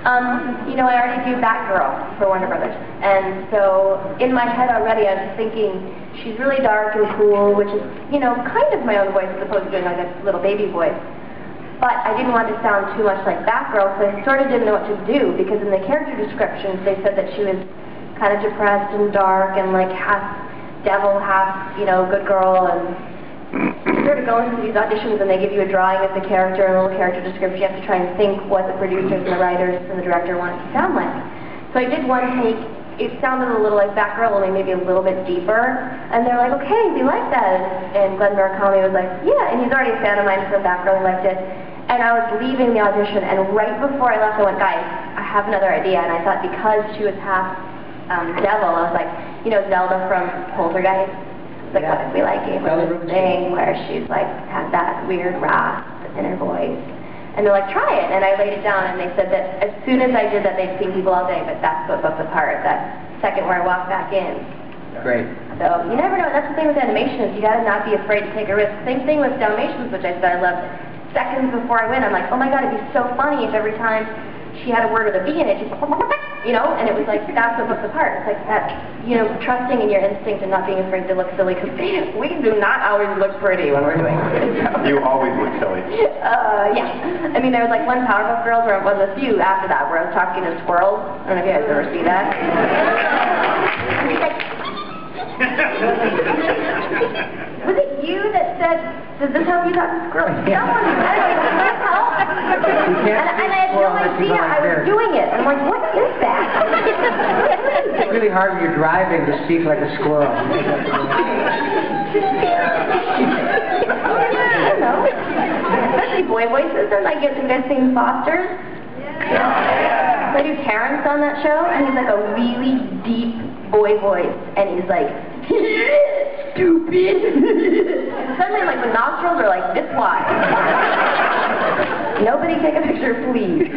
You know, I already do Batgirl for Warner Brothers, and so in my head already I was thinking she's really dark and cool, which is, you know, kind of my own voice as opposed to doing like a little baby voice. But I didn't want to sound too much like Batgirl, so I sort of didn't know what to do, because in the character descriptions they said that she was kind of depressed and dark and like half devil, half, you know, good girl, and you sort of go into these auditions and they give you a drawing of the character and a little character description. You have to try and think what the producers and the writers and the director want it to sound like. So I did one take. It sounded a little like Batgirl, only maybe a little bit deeper. And they're like, okay, we like that. And Glenn Murakami was like, yeah. And he's already a fan of mine from Batgirl. He liked it. And I was leaving the audition, and right before I left, I went, guys, I have another idea. And I thought because she was half devil, I was like, you know, Zelda from Poltergeist. Like, what if we like gave her this thing where she's like, has that weird rasp in her voice. And they're like, try it. And I laid it down, and they said that as soon as I did that, they'd seen people all day, but that's what booked the part, that second where I walked back in. Great. So you never know. That's the thing with animation, is you gotta not be afraid to take a risk. Same thing with Dalmatians, which I said I loved. Seconds before I went, I'm like, oh my god, it'd be so funny if every time she had a word with a B in it, she'd, you know, and it was like, that's what booked the part. It's like that, you know, trusting in your instinct and not being afraid to look silly, because we do not always look pretty when we're doing it. So. You always look silly. Yeah. I mean, there was like one Powerpuff Girls, or it was a few after that, where I was talking to squirrels. I don't know if you guys ever see that. And he's like, was it you that said, does this help you talk to squirrels? Someone, anyway, does this help? And I had no idea I was doing it. I'm like, what is that? It's really hard when you're driving to speak like a squirrel. I don't know. Especially boy voices. Don't I get, you guys sing Foster's? Yeah. I do Terrence on that show, and he's like a really deep boy voice, and he's like, stupid. Suddenly, like, the nostrils are like this wide. Nobody take a picture, please.